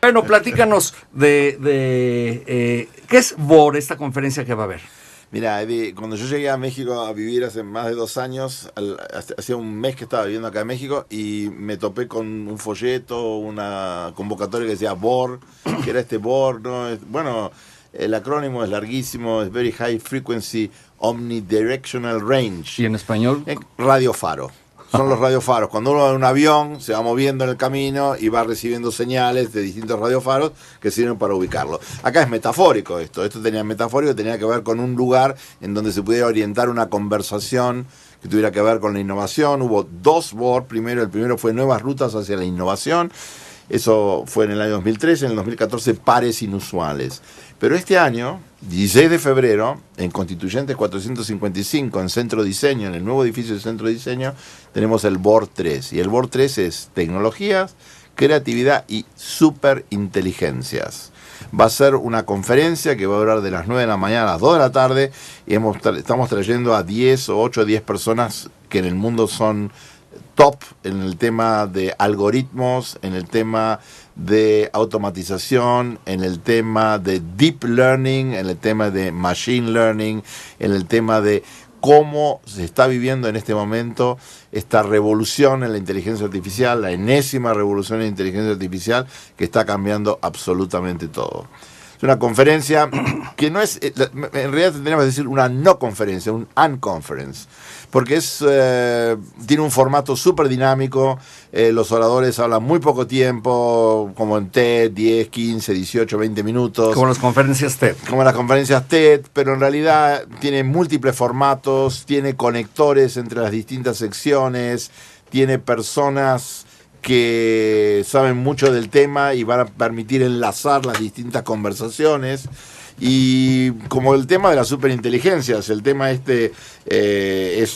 Bueno, platícanos ¿qué es VOR, esta conferencia que va a haber? Mira, Eddie, cuando yo llegué a México a vivir hace más de 2 años, hacía un mes que estaba viviendo acá en México y me topé con un folleto, una convocatoria que decía BOR, que era este BOR, ¿no? Bueno, el acrónimo es larguísimo, es Very High Frequency Omnidirectional Range. ¿Y en español? Radio Faro. Son los radiofaros. Cuando uno va en un avión, se va moviendo en el camino y va recibiendo señales de distintos radiofaros que sirven para ubicarlo. Acá es metafórico esto. Esto tenía que ver con un lugar en donde se pudiera orientar una conversación que tuviera que ver con la innovación. Hubo 2 boards. El primero fue Nuevas Rutas hacia la Innovación. Eso fue en el año 2013. En el 2014, Pares Inusuales. Pero este año, 16 de febrero, en Constituyentes 455, en Centro Diseño, en el nuevo edificio de Centro Diseño, tenemos el BOR 3. Y el BOR 3 es tecnologías, creatividad y superinteligencias. Va a ser una conferencia que va a durar de las 9 de la mañana a las 2 de la tarde y estamos trayendo a 8 o 10 personas que en el mundo son top en el tema de algoritmos, en el tema de automatización, en el tema de deep learning, en el tema de machine learning, en el tema de cómo se está viviendo en este momento esta revolución en la inteligencia artificial, la enésima revolución en la inteligencia artificial que está cambiando absolutamente todo. Es una conferencia que no es, en realidad tendríamos que decir una no conferencia, un unconference, porque tiene un formato súper dinámico, los oradores hablan muy poco tiempo, como en TED, 10, 15, 18, 20 minutos. Como las conferencias TED. Como las conferencias TED, pero en realidad tiene múltiples formatos, tiene conectores entre las distintas secciones, tiene personas que saben mucho del tema y van a permitir enlazar las distintas conversaciones. Y como el tema de las superinteligencias, el tema es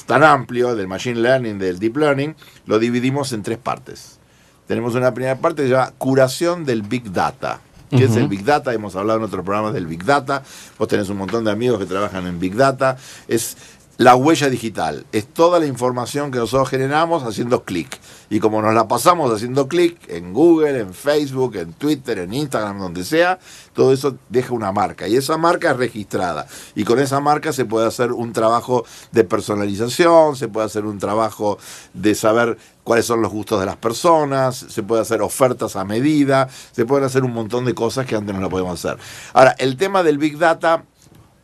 tan amplio, del machine learning, del deep learning, lo dividimos en 3 partes. Tenemos una primera parte que se llama curación del Big Data. ¿Qué es el Big Data? Hemos hablado en otros programas del Big Data. Vos tenés un montón de amigos que trabajan en Big Data. Es la huella digital. Es toda la información que nosotros generamos haciendo clic. Y como nos la pasamos haciendo clic en Google, en Facebook, en Twitter, en Instagram, donde sea, todo eso deja una marca. Y esa marca es registrada. Y con esa marca se puede hacer un trabajo de personalización, se puede hacer un trabajo de saber cuáles son los gustos de las personas, se puede hacer ofertas a medida, se pueden hacer un montón de cosas que antes no lo podíamos hacer. Ahora, el tema del Big Data,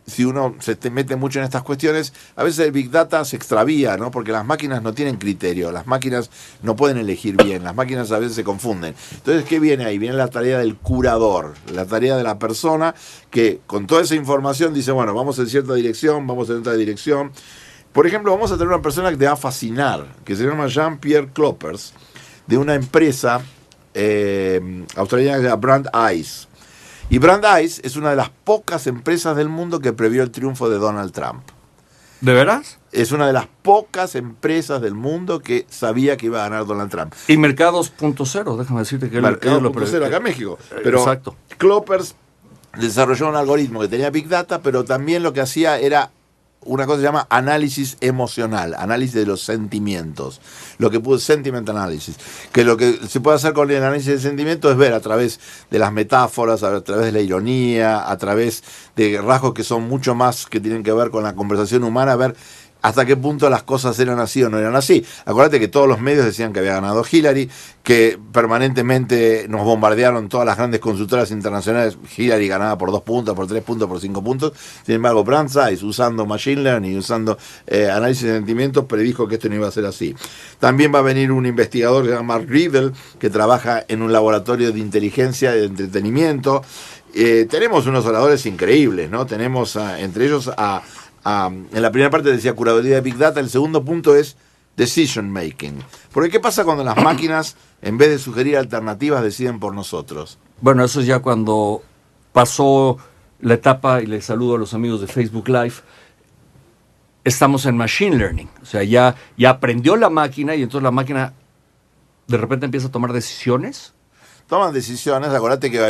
si uno se mete mucho en estas cuestiones, a veces el Big Data se extravía, ¿no? Porque las máquinas no tienen criterio, las máquinas no pueden elegir bien, las máquinas a veces se confunden. Entonces, ¿qué viene ahí? Viene la tarea del curador, la tarea de la persona que con toda esa información dice, bueno, vamos en cierta dirección, vamos en otra dirección. Por ejemplo, vamos a tener una persona que te va a fascinar, que se llama Jean-Pierre Kloppers, de una empresa australiana que se llama Brandeis. Y Brandeis es una de las pocas empresas del mundo que previó el triunfo de Donald Trump. ¿De veras? Es una de las pocas empresas del mundo que sabía que iba a ganar Donald Trump. Y Mercados.0, déjame decirte que Mercados.0 acá en México. Pero exacto. Kloppers desarrolló un algoritmo que tenía Big Data, pero también lo que hacía era una cosa que se llama análisis emocional, análisis de los sentimientos, sentiment analysis, que lo que se puede hacer con el análisis de sentimientos es ver a través de las metáforas, a través de la ironía, a través de rasgos que son mucho más que tienen que ver con la conversación humana, ver hasta qué punto las cosas eran así o no eran así. Acuérdate que todos los medios decían que había ganado Hillary, que permanentemente nos bombardearon todas las grandes consultoras internacionales. Hillary ganaba por 2 puntos, por 3 puntos, por 5 puntos. Sin embargo, Brandeis, usando machine learning, usando análisis de sentimientos, predijo que esto no iba a ser así. También va a venir un investigador que se llama Mark Riedel, que trabaja en un laboratorio de inteligencia y de entretenimiento. Tenemos unos oradores increíbles, ¿no? Tenemos entre ellos en la primera parte decía curaduría de Big Data, el segundo punto es decision making. Porque ¿qué pasa cuando las máquinas, en vez de sugerir alternativas, deciden por nosotros? Bueno, eso es ya cuando pasó la etapa, y les saludo a los amigos de Facebook Live, estamos en machine learning. O sea, ya aprendió la máquina y entonces la máquina de repente empieza a tomar decisiones. Toman decisiones, acuérdate que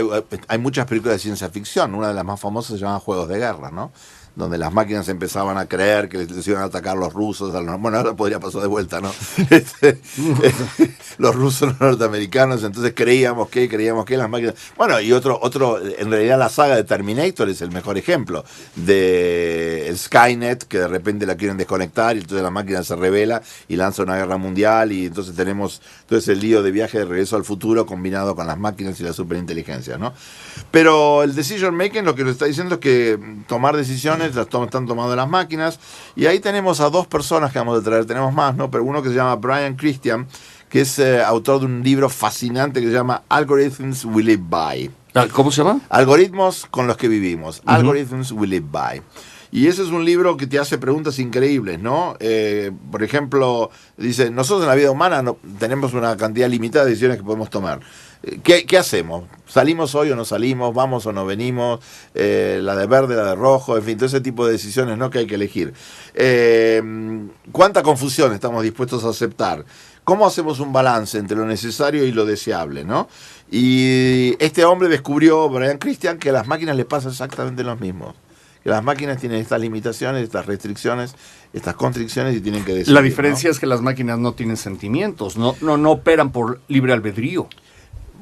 hay muchas películas de ciencia ficción, una de las más famosas se llama Juegos de Guerra, ¿no? donde las máquinas empezaban a creer que les iban a atacar los rusos. Bueno, ahora podría pasar de vuelta, ¿no? Los rusos, los norteamericanos, entonces creíamos que las máquinas... Bueno, y otro, en realidad la saga de Terminator es el mejor ejemplo de Skynet, que de repente la quieren desconectar y entonces la máquina se revela y lanza una guerra mundial y entonces tenemos el lío de viaje de regreso al futuro combinado con las máquinas y la superinteligencia, ¿no? Pero el decision making lo que nos está diciendo es que tomar decisiones las están tomando las máquinas, y ahí tenemos a dos personas que vamos a traer, tenemos más, ¿no? Pero uno que se llama Brian Christian, que es autor de un libro fascinante que se llama Algorithms We Live By. ¿Cómo se llama? Algoritmos con los que vivimos. Algorithms We Live By. Y ese es un libro que te hace preguntas increíbles, ¿no? Por ejemplo, dice, nosotros en la vida humana tenemos una cantidad limitada de decisiones que podemos tomar. ¿Qué hacemos? ¿Salimos hoy o no salimos? ¿Vamos o no venimos? La de verde, la de rojo, en fin, todo ese tipo de decisiones, ¿no?, que hay que elegir. ¿Cuánta confusión estamos dispuestos a aceptar? ¿Cómo hacemos un balance entre lo necesario y lo deseable, ¿no? Y este hombre descubrió, Brian Christian, que a las máquinas les pasa exactamente lo mismo. Que las máquinas tienen estas limitaciones, estas restricciones, estas constricciones y tienen que decidir. La diferencia, ¿no?, es que las máquinas no tienen sentimientos, no operan por libre albedrío.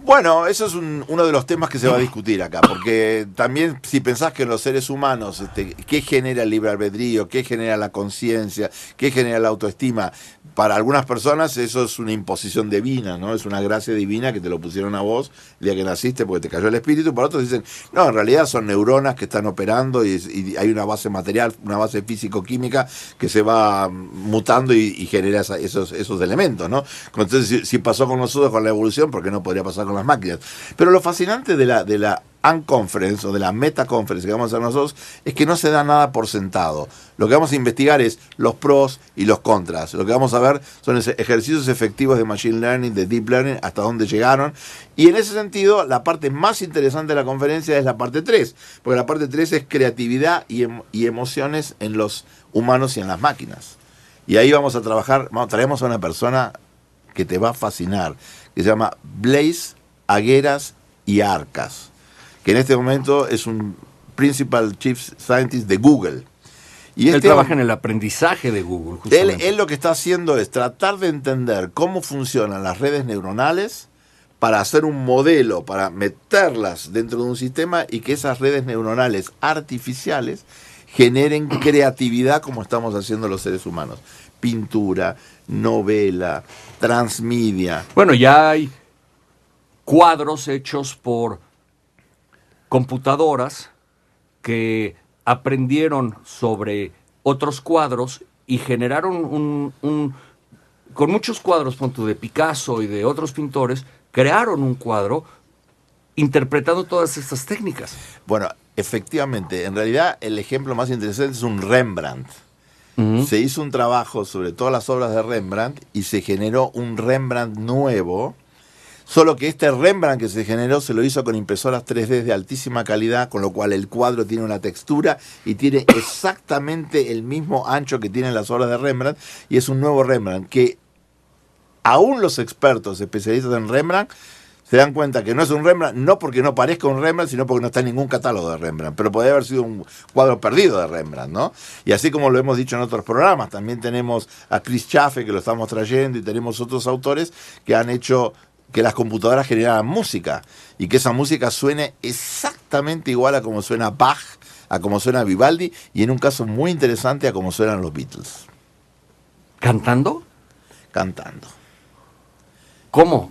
Bueno, eso es uno de los temas que se va a discutir acá, porque también si pensás que en los seres humanos, ¿qué genera el libre albedrío? ¿Qué genera la conciencia? ¿Qué genera la autoestima? Para algunas personas eso es una imposición divina, ¿no? Es una gracia divina que te lo pusieron a vos el día que naciste porque te cayó el espíritu. Para otros dicen, no, en realidad son neuronas que están operando y hay una base material, una base físico-química que se va mutando y genera esos elementos, ¿no? Entonces, si pasó con nosotros con la evolución, ¿por qué no podría pasar con las máquinas? Pero lo fascinante de la unconference o de la metaconference que vamos a hacer nosotros es que no se da nada por sentado. Lo que vamos a investigar es los pros y los contras. Lo que vamos a ver son ejercicios efectivos de machine learning, de deep learning, hasta dónde llegaron. Y en ese sentido, la parte más interesante de la conferencia es la parte 3, porque la parte 3 es creatividad y emociones en los humanos y en las máquinas. Y ahí vamos a trabajar, traemos a una persona que te va a fascinar, que se llama Blaise Agueras y Arcas, que en este momento es un Principal Chief Scientist de Google. Y él trabaja en el aprendizaje de Google, justamente. Él lo que está haciendo es tratar de entender cómo funcionan las redes neuronales para hacer un modelo, para meterlas dentro de un sistema y que esas redes neuronales artificiales generen creatividad como estamos haciendo los seres humanos. Pintura, novela, transmedia. Bueno, ya hay cuadros hechos por computadoras que aprendieron sobre otros cuadros y generaron con muchos cuadros, punto de Picasso y de otros pintores, crearon un cuadro interpretando todas estas técnicas. Bueno, efectivamente, en realidad el ejemplo más interesante es un Rembrandt. Uh-huh. Se hizo un trabajo sobre todas las obras de Rembrandt y se generó un Rembrandt nuevo. Solo que este Rembrandt que se generó se lo hizo con impresoras 3D de altísima calidad, con lo cual el cuadro tiene una textura y tiene exactamente el mismo ancho que tienen las obras de Rembrandt, y es un nuevo Rembrandt que aún los expertos especialistas en Rembrandt se dan cuenta que no es un Rembrandt, no porque no parezca un Rembrandt, sino porque no está en ningún catálogo de Rembrandt, pero podría haber sido un cuadro perdido de Rembrandt, ¿no? Y así como lo hemos dicho en otros programas, también tenemos a Chris Chaffee, que lo estamos trayendo, y tenemos otros autores que han hecho que las computadoras generaran música y que esa música suene exactamente igual a como suena Bach, a como suena Vivaldi, y en un caso muy interesante a como suenan los Beatles. ¿Cantando? Cantando. ¿Cómo?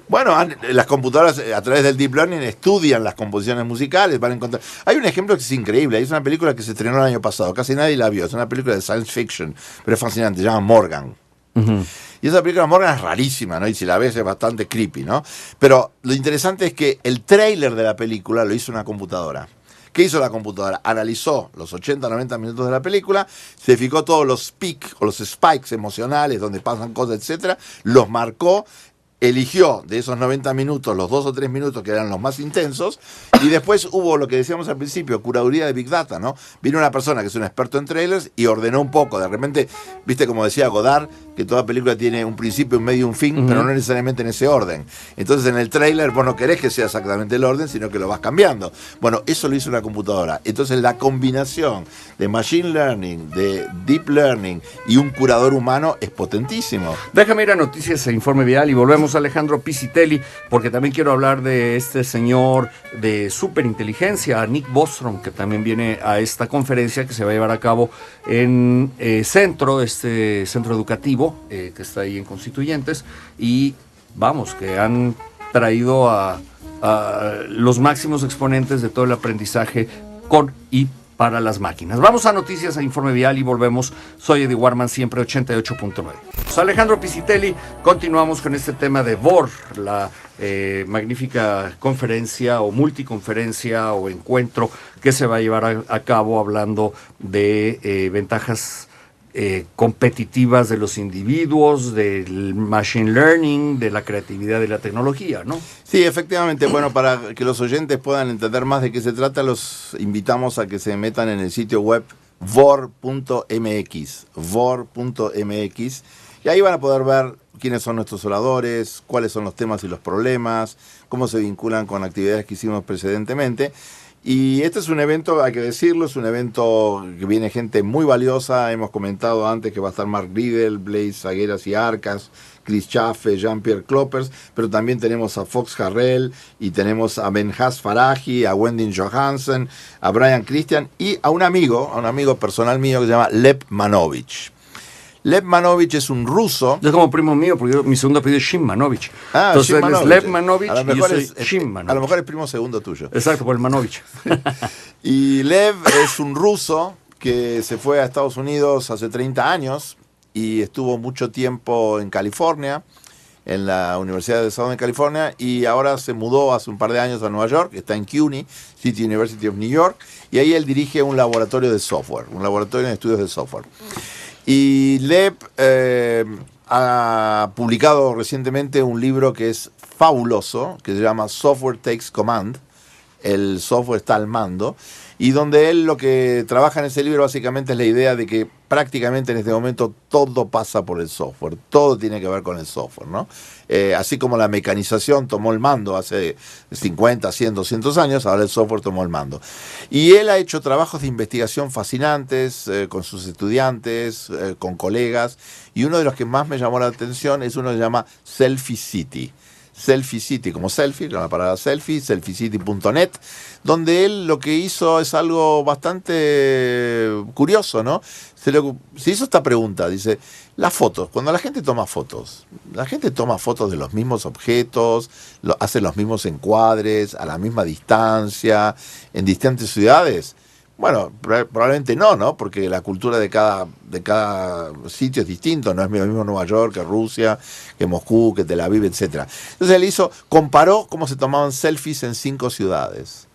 Bueno, las computadoras a través del Deep Learning estudian las composiciones musicales, van a encontrar... Hay un ejemplo que es increíble, es una película que se estrenó el año pasado, casi nadie la vio, es una película de science fiction, pero es fascinante, se llama Morgan. Uh-huh. Y esa película Morgan es rarísima, ¿no? Y si la ves es bastante creepy, ¿no? Pero lo interesante es que el tráiler de la película lo hizo una computadora. ¿Qué hizo la computadora? Analizó los 80-90 minutos de la película, se fijó todos los peaks o los spikes emocionales donde pasan cosas, etcétera, los marcó. eligió de esos 90 minutos los 2 o 3 minutos que eran los más intensos, y después hubo lo que decíamos al principio, curaduría de Big Data, ¿no? Vino una persona que es un experto en trailers y ordenó un poco. De repente, viste como decía Godard, que toda película tiene un principio, un medio y un fin, pero no necesariamente en ese orden. Entonces en el trailer vos no querés que sea exactamente el orden, sino que lo vas cambiando. Bueno, eso lo hizo una computadora. Entonces la combinación de Machine Learning, de Deep Learning y un curador humano es potentísimo. Déjame ir a Noticias e Informe Vial y volvemos a Alejandro Piscitelli, porque también quiero hablar de este señor de superinteligencia, Nick Bostrom, que también viene a esta conferencia que se va a llevar a cabo en Centro educativo, que está ahí en Constituyentes, y vamos, que han traído a los máximos exponentes de todo el aprendizaje con y para las máquinas. Vamos a Noticias e Informe Vial y volvemos. Soy Eddie Warman, siempre 88.9. Soy Alejandro Piscitelli. Continuamos con este tema de VOR, la magnífica conferencia o multiconferencia o encuentro que se va a llevar a cabo hablando de ventajas competitivas de los individuos, del machine learning, de la creatividad y la tecnología, ¿no? Sí, efectivamente. Bueno, para que los oyentes puedan entender más de qué se trata, los invitamos a que se metan en el sitio web vor.mx, vor.mx, y ahí van a poder ver quiénes son nuestros oradores, cuáles son los temas y los problemas, cómo se vinculan con actividades que hicimos precedentemente. Y este es un evento, hay que decirlo, es un evento que viene gente muy valiosa. Hemos comentado antes que va a estar Mark Riedel, Blaise Zagueras y Arcas, Chris Chafe, Jean-Pierre Kloppers, pero también tenemos a Fox Harrell y tenemos a Benhas Faraji, a Wendy Johansen, a Brian Christian y a un amigo personal mío que se llama Lev Manovich. Lev Manovich es un ruso. Es como primo mío, porque mi segundo apellido es Shimmanovich. Entonces él es Lev Manovich y yo soy Shimmanovich. A lo mejor es primo segundo tuyo. Exacto, por el Manovich. Y Lev es un ruso que se fue a Estados Unidos hace 30 años y estuvo mucho tiempo en California, en la Universidad de Southern California, y ahora se mudó hace un par de años a Nueva York, está en CUNY, City University of New York, y ahí él dirige un laboratorio de software, un laboratorio de estudios de software. Y Lev ha publicado recientemente un libro que es fabuloso, que se llama Software Takes Command, el software está al mando, y donde él lo que trabaja en ese libro básicamente es la idea de que prácticamente en este momento todo pasa por el software, todo tiene que ver con el software, ¿no? Así como la mecanización tomó el mando hace 50, 100, 200 años, ahora el software tomó el mando. Y él ha hecho trabajos de investigación fascinantes con sus estudiantes, con colegas, y uno de los que más me llamó la atención es uno que se llama Selfie City. Selfie City, como selfie, la palabra selfie, selfiecity.net, donde él lo que hizo es algo bastante curioso, ¿no? Se hizo esta pregunta, dice, las fotos, cuando la gente toma fotos de los mismos objetos, hace los mismos encuadres, a la misma distancia, en distintas ciudades. Bueno, probablemente no, porque la cultura de cada sitio es distinto, no es lo mismo Nueva York que Rusia, que Moscú, que Tel Aviv, etc. Entonces él comparó cómo se tomaban selfies en 5 ciudades,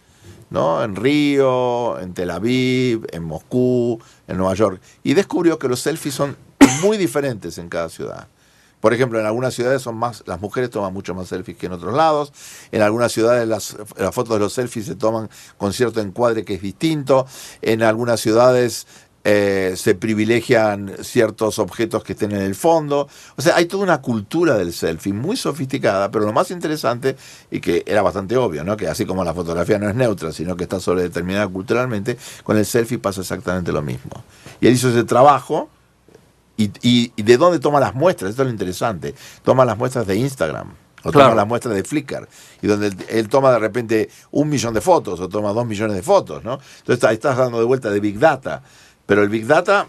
¿no? En Río, en Tel Aviv, en Moscú, en Nueva York, y descubrió que los selfies son muy diferentes en cada ciudad. Por ejemplo, en algunas ciudades las mujeres toman mucho más selfies que en otros lados. En algunas ciudades las fotos de los selfies se toman con cierto encuadre que es distinto. En algunas ciudades se privilegian ciertos objetos que estén en el fondo. O sea, hay toda una cultura del selfie muy sofisticada, pero lo más interesante, y que era bastante obvio, ¿no? Que así como la fotografía no es neutra, sino que está sobredeterminada culturalmente, con el selfie pasa exactamente lo mismo. Y él hizo ese trabajo. ¿Y de dónde toma las muestras? Esto es lo interesante. Toma las muestras de Instagram, o toma las muestras de Flickr, y donde él toma de repente 1 millón de fotos, o toma 2 millones de fotos, ¿no? Entonces estás dando de vuelta de Big Data. Pero el Big Data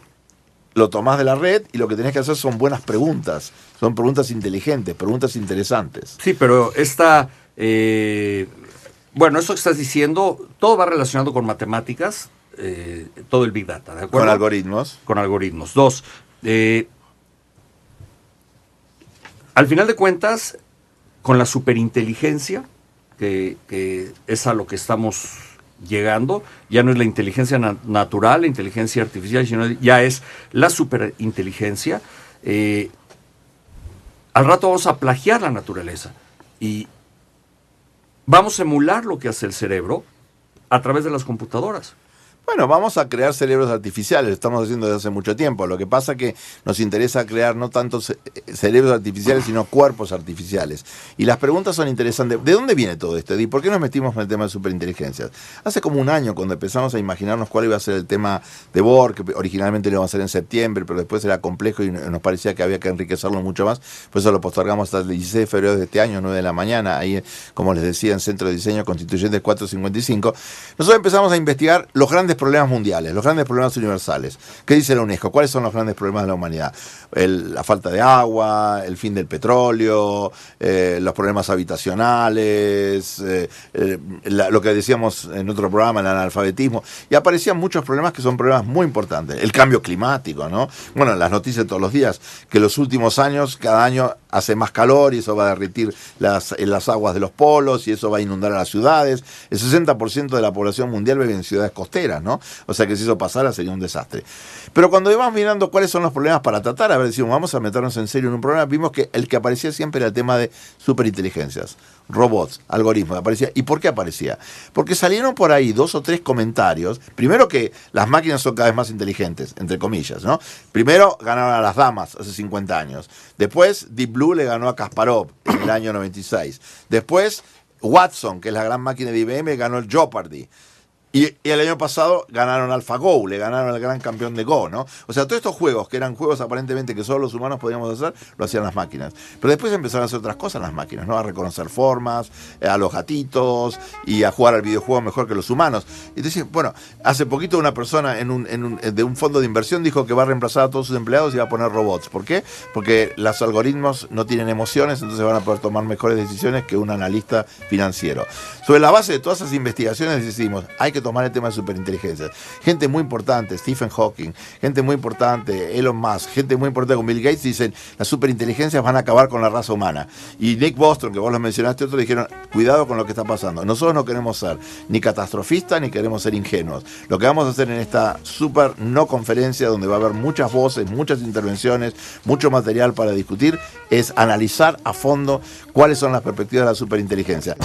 lo tomás de la red y lo que tenés que hacer son buenas preguntas. Son preguntas inteligentes, preguntas interesantes. Sí, pero eso que estás diciendo, todo va relacionado con matemáticas, todo el Big Data, ¿de acuerdo? Con algoritmos. Con algoritmos. 2, al final de cuentas, con la superinteligencia, que es a lo que estamos llegando, ya no es la inteligencia natural, la inteligencia artificial, sino ya es la superinteligencia, al rato vamos a plagiar la naturaleza y vamos a emular lo que hace el cerebro a través de las computadoras. Bueno, vamos a crear cerebros artificiales, lo estamos haciendo desde hace mucho tiempo. Lo que pasa es que nos interesa crear no tanto cerebros artificiales, sino cuerpos artificiales. Y las preguntas son interesantes. ¿De dónde viene todo esto, Eddie? ¿Por qué nos metimos en el tema de superinteligencias? Hace como un año, cuando empezamos a imaginarnos cuál iba a ser el tema de Bohr, que originalmente lo íbamos a hacer en septiembre, pero después era complejo y nos parecía que había que enriquecerlo mucho más. Por eso lo postergamos hasta el 16 de febrero de este año, 9 de la mañana, ahí, como les decía, en Centro de Diseño Constituyentes 455. Nosotros empezamos a investigar los grandes problemas mundiales, los grandes problemas universales. ¿Qué dice la UNESCO? ¿Cuáles son los grandes problemas de la humanidad? La falta de agua, el fin del petróleo, los problemas habitacionales, lo que decíamos en otro programa, el analfabetismo. Y aparecían muchos problemas que son problemas muy importantes. El cambio climático, ¿no? Bueno, las noticias todos los días, que los últimos años, cada año hace más calor y eso va a derretir las aguas de los polos y eso va a inundar a las ciudades. El 60% de la población mundial vive en ciudades costeras, ¿no? O sea que si eso pasara sería un desastre. Pero cuando íbamos mirando cuáles son los problemas para tratar, a ver, decimos, vamos a meternos en serio en un problema, vimos que el que aparecía siempre era el tema de superinteligencias, robots, algoritmos, aparecía. ¿Y por qué aparecía? Porque salieron por ahí 2 o 3 comentarios. Primero, que las máquinas son cada vez más inteligentes, entre comillas, ¿no? Primero ganaron a las damas hace 50 años. Después Deep Blue le ganó a Kasparov en el año 96. Después Watson, que es la gran máquina de IBM, ganó el Jeopardy. Y el año pasado ganaron AlphaGo, le ganaron al gran campeón de Go, ¿no? O sea, todos estos juegos, que eran juegos aparentemente que solo los humanos podíamos hacer, lo hacían las máquinas. Pero después empezaron a hacer otras cosas las máquinas, ¿no? A reconocer formas, a los gatitos y a jugar al videojuego mejor que los humanos. Entonces, bueno, hace poquito una persona de un fondo de inversión dijo que va a reemplazar a todos sus empleados y va a poner robots. ¿Por qué? Porque los algoritmos no tienen emociones, entonces van a poder tomar mejores decisiones que un analista financiero. Sobre la base de todas esas investigaciones decidimos, hay que tomar el tema de superinteligencia. Gente muy importante, Stephen Hawking, gente muy importante, Elon Musk, gente muy importante con Bill Gates, dicen, las superinteligencias van a acabar con la raza humana. Y Nick Bostrom, que vos lo mencionaste, otros dijeron, cuidado con lo que está pasando. Nosotros no queremos ser ni catastrofistas ni queremos ser ingenuos. Lo que vamos a hacer en esta super no conferencia, donde va a haber muchas voces, muchas intervenciones, mucho material para discutir, es analizar a fondo cuáles son las perspectivas de la superinteligencia.